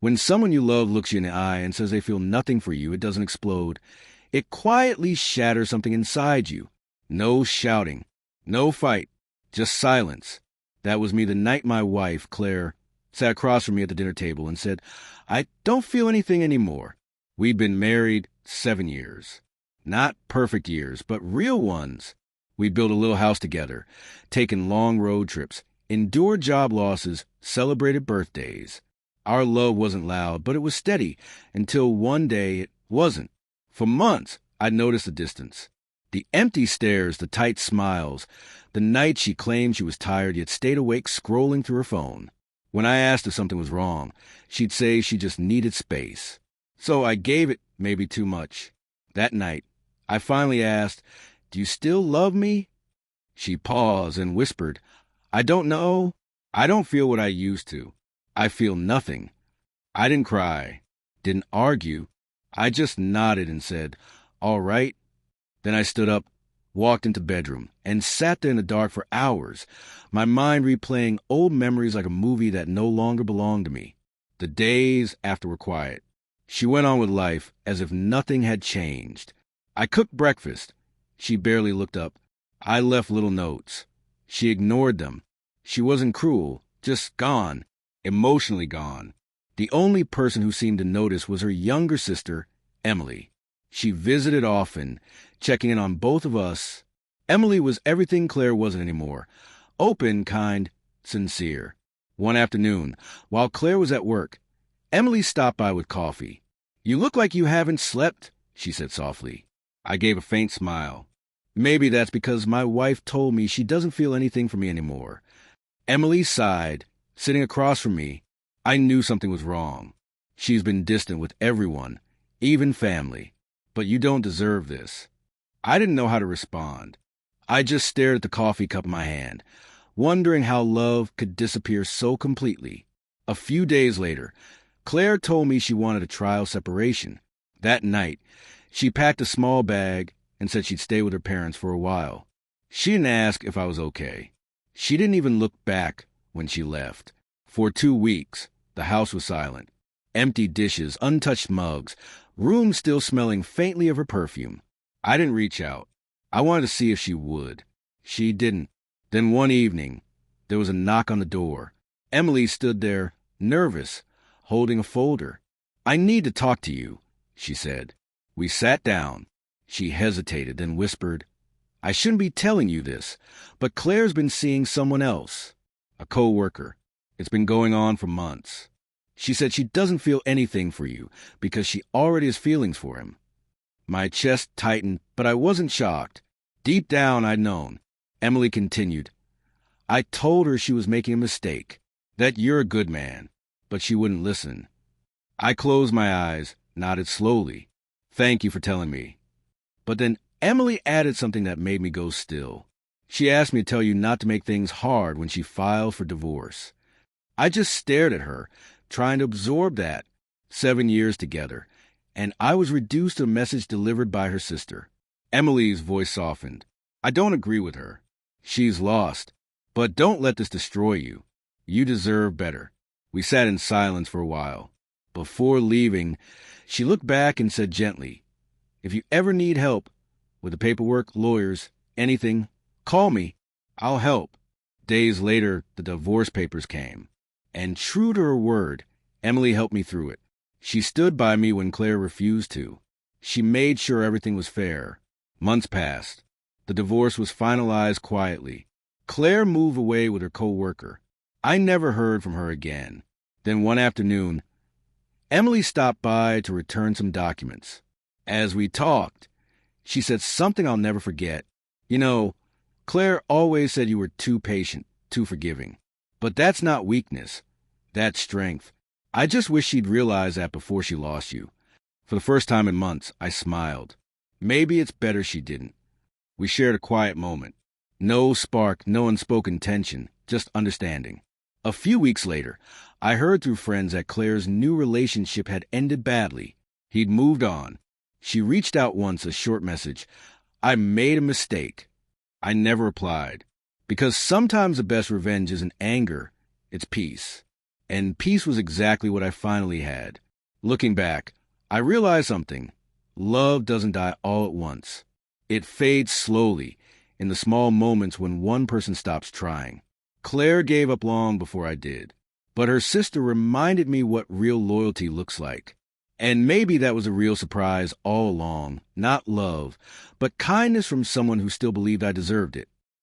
When someone you love looks you in the eye and says they feel nothing for you, it doesn't explode. It quietly shatters something inside you. No shouting, no fight, just silence. That was me the night my wife, Claire, sat across from me at the dinner table and said, "I don't feel anything anymore." We'd been married 7 years. Not perfect years, but real ones. We'd built a little house together, taken long road trips, endured job losses, celebrated birthdays. Our love wasn't loud, but it was steady, until one day it wasn't. For months, I noticed the distance. The empty stares, the tight smiles, the night she claimed she was tired yet stayed awake scrolling through her phone. When I asked if something was wrong, she'd say she just needed space. So I gave it maybe too much. That night, I finally asked, "Do you still love me?" She paused and whispered, "I don't know. I don't feel what I used to. I feel nothing." I didn't cry, didn't argue. I just nodded and said, "All right." Then I stood up, walked into bedroom, and sat there in the dark for hours, my mind replaying old memories like a movie that no longer belonged to me. The days after were quiet. She went on with life as if nothing had changed. I cooked breakfast. She barely looked up. I left little notes. She ignored them. She wasn't cruel, just gone, emotionally gone. The only person who seemed to notice was her younger sister, Emily. She visited often, checking in on both of us. Emily was everything Claire wasn't anymore. Open, kind, sincere. One afternoon, while Claire was at work, Emily stopped by with coffee. "You look like you haven't slept," she said softly. I gave a faint smile. Maybe that's because my wife told me she doesn't feel anything for me anymore. Emily sighed, sitting across from me. I knew something was wrong. She's been distant with everyone, even family. But you don't deserve this. I didn't know how to respond. I just stared at the coffee cup in my hand, wondering how love could disappear so completely. A few days later, Claire told me she wanted a trial separation. That night, she packed a small bag and said she'd stay with her parents for a while. She didn't ask if I was okay. She didn't even look back when she left. For 2 weeks, the house was silent. Empty dishes, untouched mugs, room still smelling faintly of her perfume. I didn't reach out. I wanted to see if she would. She didn't. Then one evening, there was a knock on the door. Emily stood there, nervous, holding a folder. "I need to talk to you," she said. We sat down. She hesitated, then whispered, "I shouldn't be telling you this, but Claire's been seeing someone else, a co-worker. It's been going on for months. She said she doesn't feel anything for you because she already has feelings for him." My chest tightened, but I wasn't shocked. Deep down, I'd known. Emily continued, "I told her she was making a mistake, that you're a good man, but she wouldn't listen." I closed my eyes, nodded slowly. "Thank you for telling me." But then Emily added something that made me go still. She asked me to tell you not to make things hard when she filed for divorce. I just stared at her, trying to absorb that. 7 years together, and I was reduced to a message delivered by her sister. Emily's voice softened. "I don't agree with her. She's lost. But don't let this destroy you. You deserve better." We sat in silence for a while. Before leaving, she looked back and said gently, "If you ever need help with the paperwork, lawyers, anything, call me. I'll help." Days later, the divorce papers came. And true to her word, Emily helped me through it. She stood by me when Claire refused to. She made sure everything was fair. Months passed. The divorce was finalized quietly. Claire moved away with her co-worker. I never heard from her again. Then one afternoon, Emily stopped by to return some documents. As we talked, she said something I'll never forget. "You know, Claire always said you were too patient, too forgiving. But that's not weakness. That's strength. I just wish she'd realized that before she lost you." For the first time in months, I smiled. Maybe it's better she didn't. We shared a quiet moment. No spark, no unspoken tension, just understanding. A few weeks later, I heard through friends that Claire's new relationship had ended badly. He'd moved on. She reached out once, a short message. "I made a mistake." I never replied. Because sometimes the best revenge isn't anger, it's peace. And peace was exactly what I finally had. Looking back, I realized something. Love doesn't die all at once. It fades slowly, in the small moments when one person stops trying. Claire gave up long before I did, but her sister reminded me what real loyalty looks like. And maybe that was a real surprise all along, not love, but kindness from someone who still believed I deserved it.